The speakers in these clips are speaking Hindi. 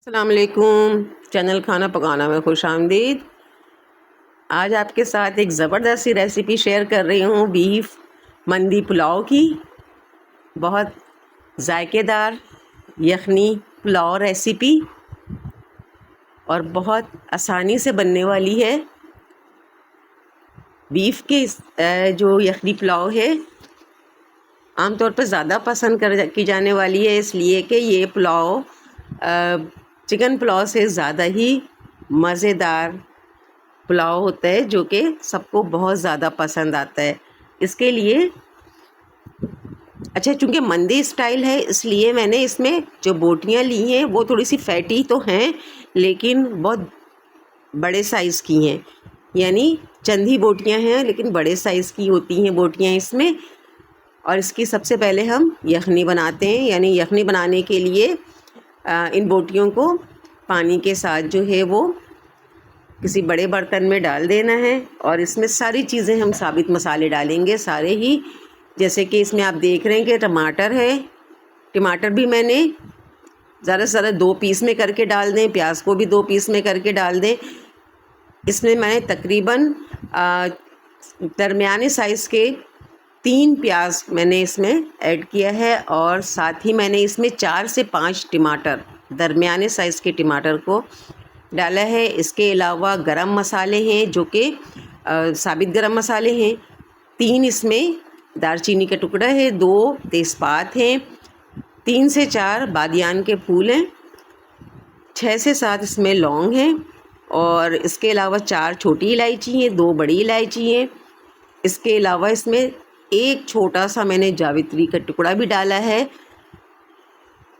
अस्सलाम वालेकुम। चैनल खाना पकाना में खुश आमदीद। आज आपके साथ एक ज़बरदस्त सी रेसिपी शेयर कर रही हूँ बीफ मंदी पुलाव की। बहुत जायकेदार यखनी पुलाव रेसिपी और बहुत आसानी से बनने वाली है। बीफ के जो यखनी पुलाव है आमतौर पर ज़्यादा पसंद की जाने वाली है, इसलिए कि ये पुलाव चिकन पुलाव से ज़्यादा ही मज़ेदार पुलाव होता है, जो कि सबको बहुत ज़्यादा पसंद आता है। इसके लिए चूँकि मंदी स्टाइल है, इसलिए मैंने इसमें जो बोटियाँ ली हैं वो थोड़ी सी फैटी तो हैं, लेकिन बहुत बड़े साइज़ की हैं। यानी चंदी बोटियाँ हैं लेकिन बड़े साइज़ की होती हैं बोटियाँ इसमें। और इसकी सबसे पहले हम यखनी बनाते हैं। यानी यखनी बनाने के लिए इन बोटियों को पानी के साथ जो है वो किसी बड़े बर्तन में डाल देना है और इसमें सारी चीज़ें हम साबित मसाले डालेंगे सारे ही। जैसे कि इसमें आप देख रहे हैं कि टमाटर है, टमाटर भी मैंने ज़्यादा से ज़्यादा 2 पीस में करके डाल दें, प्याज को भी 2 पीस में करके डाल दें। इसमें मैंने तकरीबन दरमियाने साइज़ के 3 प्याज मैंने इसमें ऐड किया है और साथ ही मैंने इसमें 4 से 5 टमाटर, दरमियाने साइज़ के टमाटर को डाला है। इसके अलावा गरम मसाले हैं जो कि साबित गरम मसाले हैं। 3 इसमें दालचीनी का टुकड़ा है, 2 तेज़पात हैं, 3 से 4 बादियान के फूल हैं, 6 से 7 इसमें लौंग हैं और इसके अलावा 4 छोटी इलायची हैं, 2 बड़ी इलायची हैं। इसके अलावा इसमें एक छोटा सा मैंने जावित्री का टुकड़ा भी डाला है।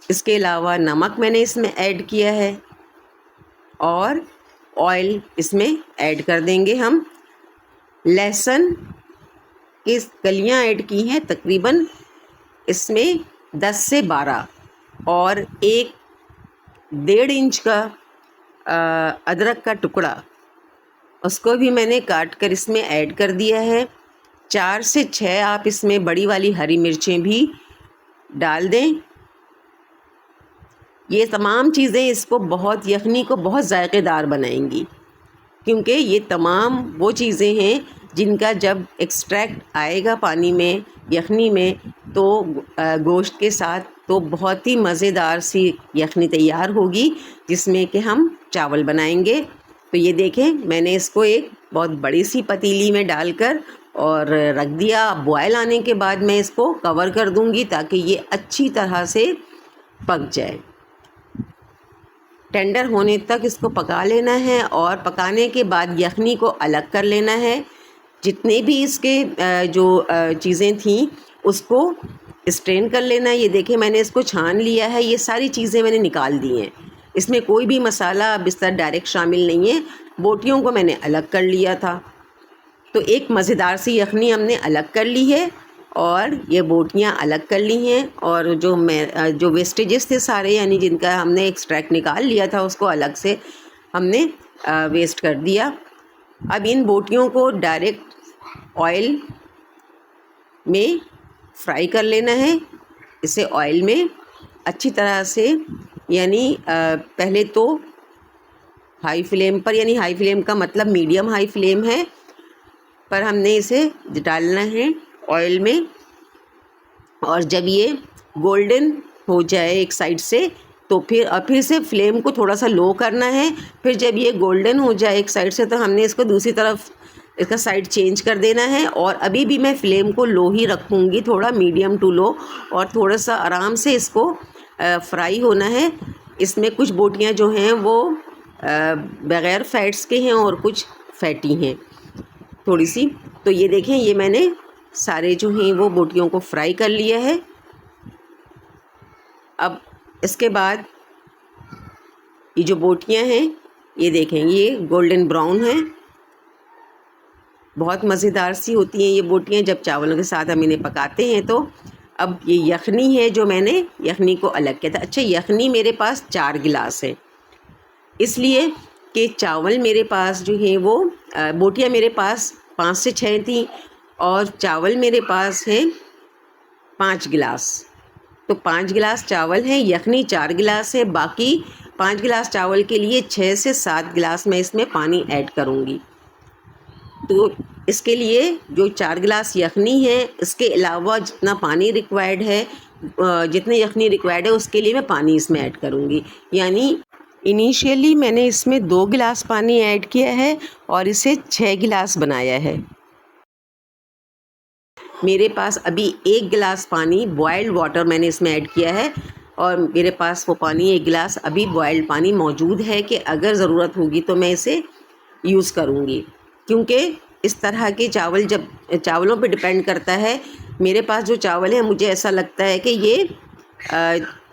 इसके अलावा नमक मैंने इसमें ऐड किया है और ऑयल इसमें ऐड कर देंगे हम। लहसुन की कलियां ऐड की हैं तकरीबन इसमें 10 से 12 और 1.5 इंच का अदरक का टुकड़ा, उसको भी मैंने काट कर इसमें ऐड कर दिया है। 4 से 6 आप इसमें बड़ी वाली हरी मिर्चें भी डाल दें। ये तमाम चीज़ें इसको बहुत यखनी को बहुत जायकेदार बनाएंगी, क्योंकि ये तमाम वो चीज़ें हैं जिनका जब एक्सट्रैक्ट आएगा पानी में यखनी में तो गोश्त के साथ तो बहुत ही मज़ेदार सी यखनी तैयार होगी, जिसमें कि हम चावल बनाएंगे। तो ये देखें, मैंने इसको एक बहुत बड़ी सी पतीली में डालकर और रख दिया। बॉयल आने के बाद मैं इसको कवर कर दूंगी ताकि ये अच्छी तरह से पक जाए। टेंडर होने तक इसको पका लेना है और पकाने के बाद यखनी को अलग कर लेना है। जितने भी इसके जो चीज़ें थीं उसको स्ट्रेन कर लेना है। ये देखें, मैंने इसको छान लिया है, ये सारी चीज़ें मैंने निकाल दी हैं। इसमें कोई भी मसाला बिस्तर डायरेक्ट शामिल नहीं है। बोटियों को मैंने अलग कर लिया था, तो एक मज़ेदार सी यखनी हमने अलग कर ली है और ये बोटियाँ अलग कर ली हैं। और जो वेस्टेजेस थे सारे, यानी जिनका हमने एक्सट्रैक्ट निकाल लिया था, उसको अलग से हमने वेस्ट कर दिया। अब इन बोटियों को डायरेक्ट ऑयल में फ्राई कर लेना है। इसे ऑयल में अच्छी तरह से, यानी पहले तो हाई फ्लेम पर, यानी हाई फ्लेम का मतलब मीडियम हाई फ्लेम है, पर हमने इसे डालना है ऑयल में। और जब ये गोल्डन हो जाए एक साइड से तो फिर से फ्लेम को थोड़ा सा लो करना है। फिर जब ये गोल्डन हो जाए एक साइड से तो हमने इसको दूसरी तरफ इसका साइड चेंज कर देना है। और अभी भी मैं फ्लेम को लो ही रखूँगी, थोड़ा मीडियम टू लो, और थोड़ा सा आराम से इसको फ्राई होना है। इसमें कुछ बोटियाँ जो हैं वो बग़ैर फैट्स के हैं और कुछ फैटी हैं थोड़ी सी। तो ये देखें, ये मैंने सारे जो हैं वो बोटियों को फ्राई कर लिया है। अब इसके बाद ये जो बोटियां हैं, ये देखें, ये गोल्डन ब्राउन है, बहुत मज़ेदार सी होती हैं ये बोटियां जब चावलों के साथ हम इन्हें पकाते हैं। तो अब ये यखनी है जो मैंने यखनी को अलग किया था। यखनी मेरे पास 4 गिलास है, इसलिए कि चावल मेरे पास जो है वो बोटियां मेरे पास 5 से 6 थी और चावल मेरे पास है 5 गिलास। तो 5 गिलास चावल हैं, यखनी 4 गिलास है, बाकी 5 गिलास चावल के लिए 6 से 7 गिलास मैं इसमें पानी ऐड करूँगी। तो इसके लिए जो 4 गिलास यखनी है, इसके अलावा जितना पानी रिक्वायर्ड है, जितनी यखनी रिक्वायर्ड है उसके लिए मैं पानी इसमें ऐड करूँगी। यानी इनिशियली मैंने इसमें 2 गिलास पानी ऐड किया है और इसे 6 गिलास बनाया है। मेरे पास अभी 1 गिलास पानी बॉयल्ड वाटर मैंने इसमें ऐड किया है और मेरे पास वो पानी 1 गिलास अभी बॉयल्ड पानी मौजूद है कि अगर ज़रूरत होगी तो मैं इसे यूज़ करूँगी। क्योंकि इस तरह के चावल जब चावलों पे डिपेंड करता है। मेरे पास जो चावल है मुझे ऐसा लगता है कि ये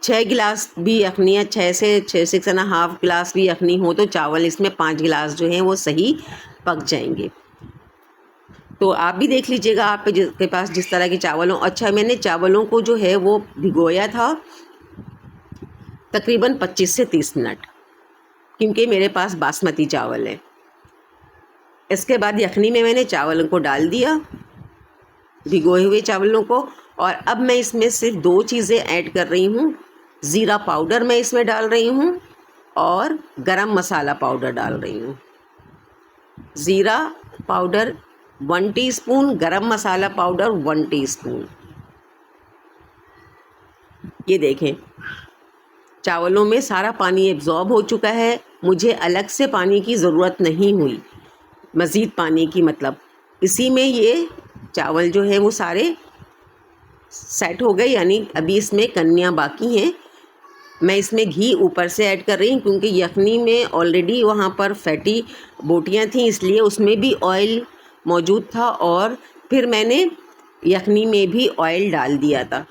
6 गिलास भी यखनी है, 6.5 गिलास भी यखनी हो तो चावल इसमें 5 गिलास जो हैं वो सही पक जाएंगे। तो आप भी देख लीजिएगा आपके पास जिस तरह के चावल हों। अच्छा, मैंने चावलों को जो है वो भिगोया था तकरीबन 25 से 30 मिनट, क्योंकि मेरे पास बासमती चावल है। इसके बाद यखनी में मैंने चावलों को डाल दिया, भिगोए हुए चावलों को, और अब मैं इसमें सिर्फ 2 चीज़ें ऐड कर रही हूँ। ज़ीरा पाउडर मैं इसमें डाल रही हूँ और गरम मसाला पाउडर डाल रही हूँ। ज़ीरा पाउडर 1 टीस्पून, गरम मसाला पाउडर 1 टीस्पून। ये देखें चावलों में सारा पानी एब्ज़ॉर्ब हो चुका है, मुझे अलग से पानी की ज़रूरत नहीं हुई, मज़ीद पानी की, मतलब इसी में ये चावल जो है वो सारे सेट हो गए। यानी अभी इसमें कन्नियाँ बाकी हैं। मैं इसमें घी ऊपर से ऐड कर रही हूँ क्योंकि यखनी में ऑलरेडी वहाँ पर फैटी बोटियाँ थीं, इसलिए उसमें भी ऑयल मौजूद था और फिर मैंने यखनी में भी ऑयल डाल दिया था,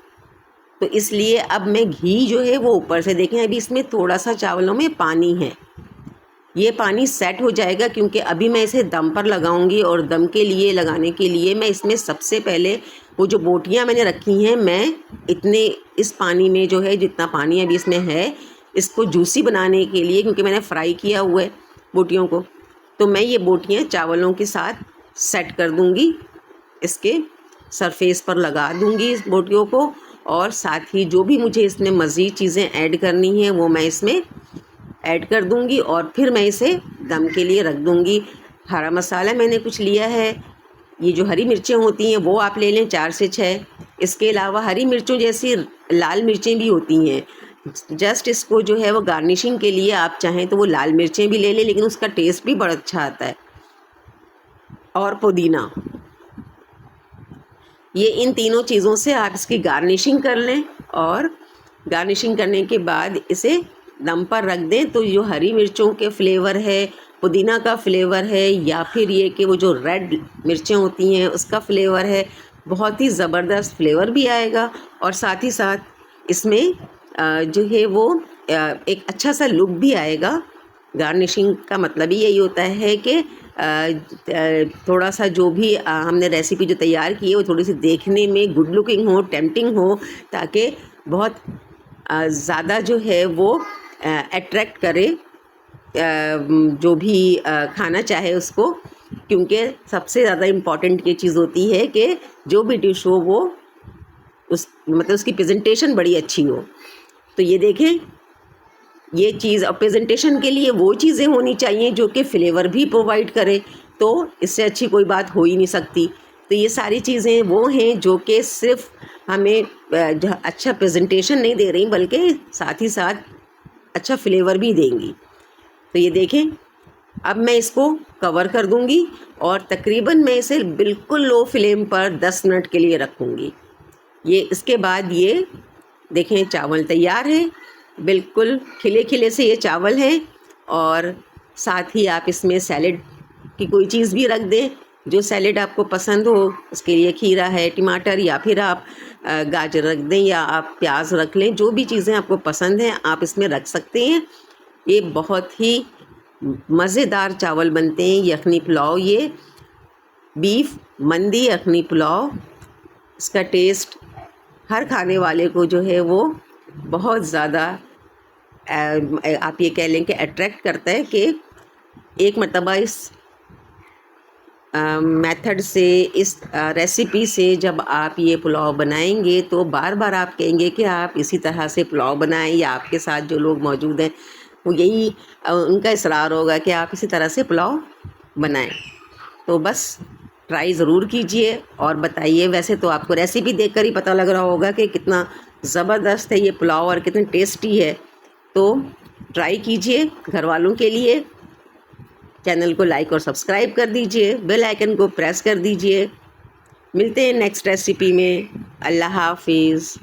तो इसलिए अब मैं घी जो है वो ऊपर से, देखें अभी इसमें थोड़ा सा चावलों में पानी है, ये पानी सेट हो जाएगा क्योंकि अभी मैं इसे दम पर लगाऊंगी और दम के लिए लगाने के लिए मैं इसमें सबसे पहले वो जो बोटियां मैंने रखी हैं, मैं इतने इस पानी में जो है जितना पानी अभी इसमें है, इसको जूसी बनाने के लिए, क्योंकि मैंने फ्राई किया हुआ है बोटियों को, तो मैं ये बोटियां चावलों के साथ सेट कर दूंगी, इसके सरफेस पर लगा दूंगी इस बोटियों को, और साथ ही जो भी मुझे इसमें मज़ीद चीज़ें ऐड करनी है वो मैं इसमें ऐड कर दूंगी और फिर मैं इसे दम के लिए रख दूंगी। हरा मसाला मैंने कुछ लिया है, ये जो हरी मिर्चें होती हैं वो आप ले लें 4 से 6। इसके अलावा हरी मिर्चों जैसी लाल मिर्चें भी होती हैं, जस्ट इसको जो है वो गार्निशिंग के लिए आप चाहें तो वो लाल मिर्चें भी ले लें, लेकिन उसका टेस्ट भी बड़ा अच्छा आता है। और पुदीना, ये इन तीनों चीज़ों से आप इसकी गार्निशिंग कर लें और गार्निशिंग करने के बाद इसे दम पर रख दें। तो जो हरी मिर्चों के फ्लेवर है, पुदीना का फ्लेवर है, या फिर ये कि वो जो रेड मिर्चें होती हैं उसका फ्लेवर है, बहुत ही ज़बरदस्त फ्लेवर भी आएगा और साथ ही साथ इसमें जो है वो एक अच्छा सा लुक भी आएगा। गार्निशिंग का मतलब ही यही होता है कि थोड़ा सा जो भी हमने रेसिपी जो तैयार की है वो थोड़ी सी देखने में गुड लुकिंग हो, टेम्पटिंग हो, ताकि बहुत ज़्यादा जो है वो अट्रैक्ट करे जो भी खाना चाहे उसको, क्योंकि सबसे ज़्यादा इम्पॉर्टेंट ये चीज़ होती है कि जो भी डिश हो वो मतलब उसकी प्रेजेंटेशन बड़ी अच्छी हो। तो ये देखें, ये चीज़, और प्रेजेंटेशन के लिए वो चीज़ें होनी चाहिए जो कि फ्लेवर भी प्रोवाइड करे, तो इससे अच्छी कोई बात हो ही नहीं सकती। तो ये सारी चीज़ें वो हैं जो कि सिर्फ हमें अच्छा प्रेजेंटेशन नहीं दे रही बल्कि साथ ही साथ अच्छा फ्लेवर भी देंगी। तो ये देखें, अब मैं इसको कवर कर दूंगी और तकरीबन मैं इसे बिल्कुल लो फ्लेम पर 10 मिनट के लिए रखूँगी। ये इसके बाद ये देखें चावल तैयार है, बिल्कुल खिले खिले से ये चावल हैं, और साथ ही आप इसमें सैलेड की कोई चीज़ भी रख दें, जो सैलेड आपको पसंद हो। उसके लिए खीरा है, टमाटर, या फिर आप गाजर रख दें या आप प्याज रख लें, जो भी चीज़ें आपको पसंद हैं आप इसमें रख सकते हैं। ये बहुत ही मज़ेदार चावल बनते हैं यखनी पुलाव, ये बीफ मंदी यखनी पुलाव। इसका टेस्ट हर खाने वाले को जो है वो बहुत ज़्यादा आप ये कह लें कि अट्रैक्ट करता है कि एक मर्तबा इस मेथड से, इस रेसिपी से जब आप ये पुलाव बनाएंगे तो बार बार आप कहेंगे कि आप इसी तरह से पुलाव बनाएं, या आपके साथ जो लोग मौजूद हैं वो यही उनका इसरार होगा कि आप इसी तरह से पुलाव बनाएं। तो बस ट्राई ज़रूर कीजिए और बताइए। वैसे तो आपको रेसिपी देखकर ही पता लग रहा होगा कि कितना ज़बरदस्त है ये पुलाव और कितना टेस्टी है। तो ट्राई कीजिए घर वालों के लिए। चैनल को लाइक और सब्सक्राइब कर दीजिए, बेल आइकन को प्रेस कर दीजिए। मिलते हैं नेक्स्ट रेसिपी में। अल्लाह हाफिज़।